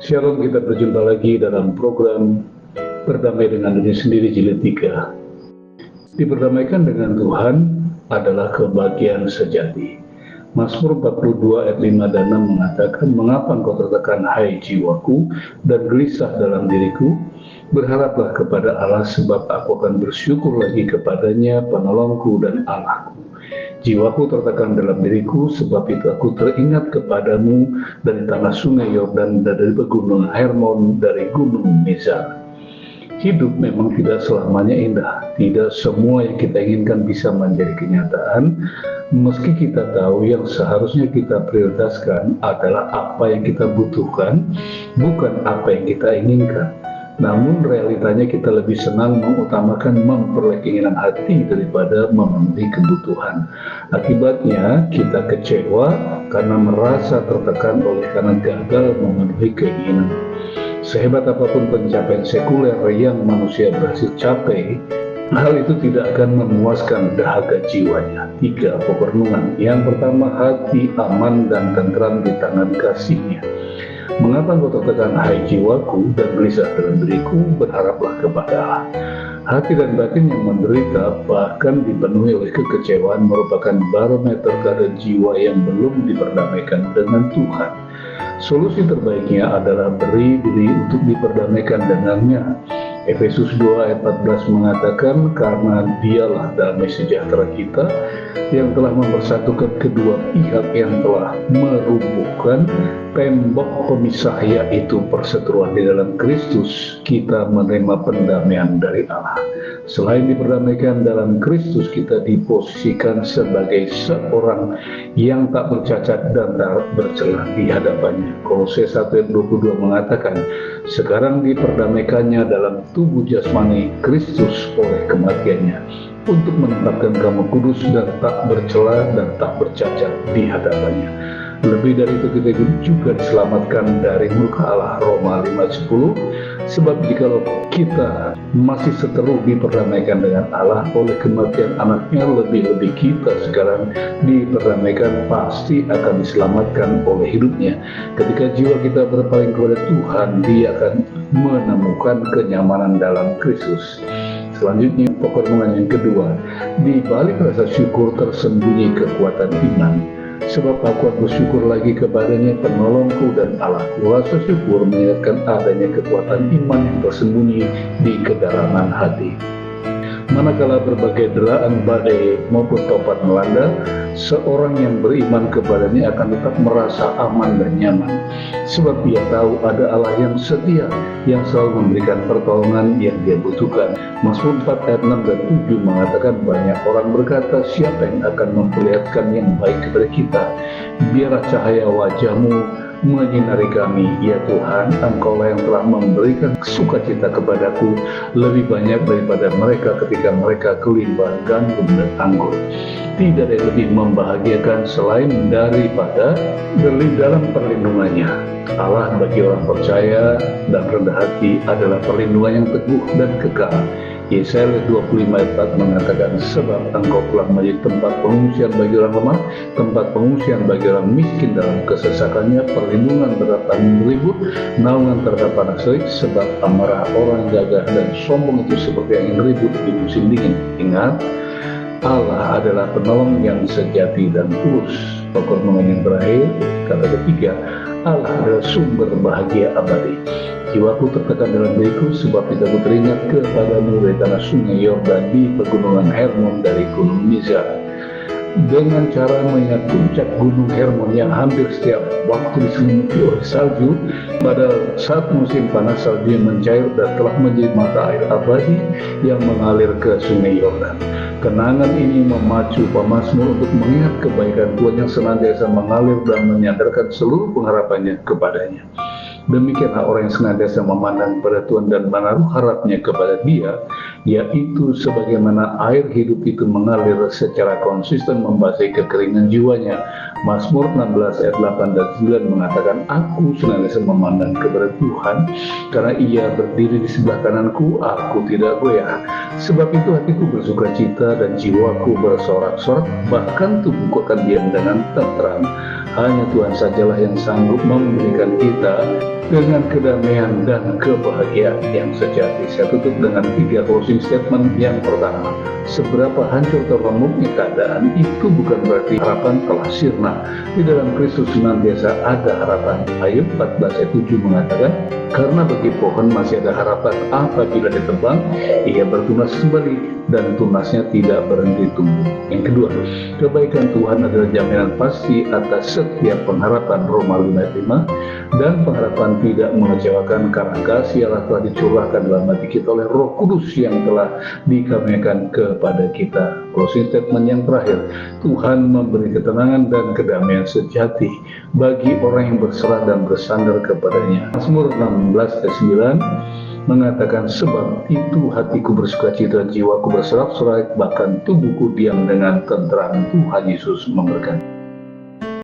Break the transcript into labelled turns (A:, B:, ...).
A: Shalom, kita berjumpa lagi dalam program Berdamai dengan Diri Sendiri Jilid 3. Diperdamaikan dengan Tuhan adalah kebahagiaan sejati. Mazmur 42 ayat 5 dan 6 mengatakan, "Mengapa engkau tertekan, hai jiwaku, dan gelisah dalam diriku? Berharaplah kepada Allah, sebab aku akan bersyukur lagi kepadanya, penolongku dan Allahku. Jiwaku tertekan dalam diriku, sebab itu aku teringat kepadamu dari tanah sungai Yordan, dari pegunungan Hermon, dari gunung Mizar." Hidup memang tidak selamanya indah. Tidak semua yang kita inginkan bisa menjadi kenyataan, meski kita tahu yang seharusnya kita prioritaskan adalah apa yang kita butuhkan, bukan apa yang kita inginkan. Namun realitanya kita lebih senang mengutamakan memperoleh keinginan hati daripada memenuhi kebutuhan. Akibatnya kita kecewa karena merasa tertekan karena gagal memenuhi keinginan. Sehebat apapun pencapaian sekuler yang manusia berhasil capai, hal itu tidak akan memuaskan dahaga jiwanya. 3 pokok renungan. Yang pertama, hati aman dan tentram di tangan kasih-Nya. Mengapa engkau tertekan, hai jiwaku, dan gelisah dalam diriku? Berharaplah kepada Allah. Hati dan batin yang menderita, bahkan dipenuhi oleh kekecewaan, merupakan barometer keadaan jiwa yang belum diperdamaikan dengan Tuhan. Solusi terbaiknya adalah beri diri untuk diperdamaikan dengannya. Efesus 2 ayat 14 mengatakan, "Karena dialah damai sejahtera kita, yang telah mempersatukan kedua pihak, yang telah merumbuhkan tembok pemisah, yaitu perseteruan di dalam Kristus, kita menerima pendamaian dari Allah." Selain diperdamaikan dalam Kristus, kita diposisikan sebagai seorang yang tak bercacat dan tak bercela di hadapannya. Kolose 1 ayat 22 mengatakan, "Sekarang diperdamaikannya dalam tubuh jasmani Kristus oleh kematiannya, untuk menempatkan kamu kudus dan tak bercela dan tak bercacat di hadapannya." Lebih dari itu, kita juga diselamatkan dari murka Allah, Roma 5:10. Sebab jikalau kita masih seteru diperdamaikan dengan Allah oleh kematian anaknya, lebih-lebih kita sekarang diperdamaikan pasti akan diselamatkan oleh hidupnya. Ketika jiwa kita berpaling kepada Tuhan, Dia akan menemukan kenyamanan dalam Kristus. Selanjutnya, pokok renungan yang kedua. Di balik rasa syukur tersembunyi kekuatan iman. "Sebab aku akan bersyukur lagi kepadanya, penolongku dan Allahku." Rasa syukur mengingatkan adanya kekuatan iman yang tersembunyi di kedalaman hati. Manakala berbagai deraan, badai maupun topan melanda, seorang yang beriman kepadanya akan tetap merasa aman dan nyaman. Sebab dia tahu ada Allah yang setia, yang selalu memberikan pertolongan yang dia butuhkan. Mazmur 4 ayat 6 dan 7 mengatakan, "Banyak orang berkata, siapa yang akan memperlihatkan yang baik kepada kita? Biarlah cahaya wajah-Mu menyinari kami, ya Tuhan. Engkau-lah yang telah memberikan sukacita kepadaku lebih banyak daripada mereka ketika mereka kelimpahan gandum dan anggur." Tidak ada yang lebih membahagiakan selain daripada berlindung dalam perlindungannya. Allah bagi orang percaya dan rendah hati adalah perlindungan yang teguh dan kekal. Yesaya 25 ayat 4 mengatakan, "Sebab engkau telah menjadi tempat pengungsian bagi orang lemah, tempat pengungsian bagi orang miskin dalam kesesakannya, perlindungan terhadap angin ribut, naungan terhadap panas terik, sebab amarah orang gagah dan sombong itu seperti angin ribut di musim dingin." Ingat, Allah adalah penolong yang sejati dan tulus. Pokok renungan yang terakhir, kata ketiga, Allah adalah sumber bahagia abadi. "Jiwaku tertekan dalam diriku, sebab itu aku teringat kepadamu dari tanah sungai Yordan, di pegunungan Hermon, dari gunung Mizar." Dengan cara mengingat puncak gunung Hermon yang hampir setiap waktu diselimuti oleh salju, pada saat musim panas saljunya mencair dan telah menjadi mata air abadi yang mengalir ke sungai Yordan. Kenangan ini memacu pemazmur untuk mengingat kebaikan Tuhan yang senantiasa mengalir dan menyandarkan seluruh pengharapannya kepadanya. Demikianlah orang yang senantiasa memandang pada Tuhan dan menaruh harapnya kepada Dia, yaitu sebagaimana air hidup itu mengalir secara konsisten membasahi kekeringan jiwanya. Mazmur 16 ayat 8 dan 9 mengatakan, "Aku senantiasa memandang kepada Tuhan, karena Ia berdiri di sebelah kananku, aku tidak goyah. Sebab itu hatiku bersuka cita dan jiwaku bersorak-sorak, bahkan tubuhku akan diam dengan tentram. Hanya Tuhan sajalah yang sanggup memberikan kita dengan kedamaian dan kebahagiaan yang sejati. Saya tutup dengan 3 closing statement. Yang pertama, seberapa hancur atau remuknya keadaan itu bukan berarti harapan telah sirna. Di dalam Kristus senantiasa ada harapan. Ayub 14 ayat 7 mengatakan, karena bagi pohon masih ada harapan, apabila ditebang, ia bertunas kembali dan tunasnya tidak berhenti tumbuh. Yang kedua, kebaikan Tuhan adalah jaminan pasti atas setiap pengharapan. Roma 5 ayat 5, dan pengharapan tidak mengecewakan karena kasih Allah telah dicurahkan dalam hati kita oleh Roh Kudus yang telah dikaruniakan kepada kita. Closing statement yang terakhir, Tuhan memberi ketenangan dan kedamaian sejati bagi orang yang berserah dan bersandar kepadanya. Mazmur 16 ayat 9 mengatakan, sebab itu hatiku bersukacita, jiwaku bersorak-sorai, bahkan tubuhku diam dengan tentram. Tuhan Yesus memberkati.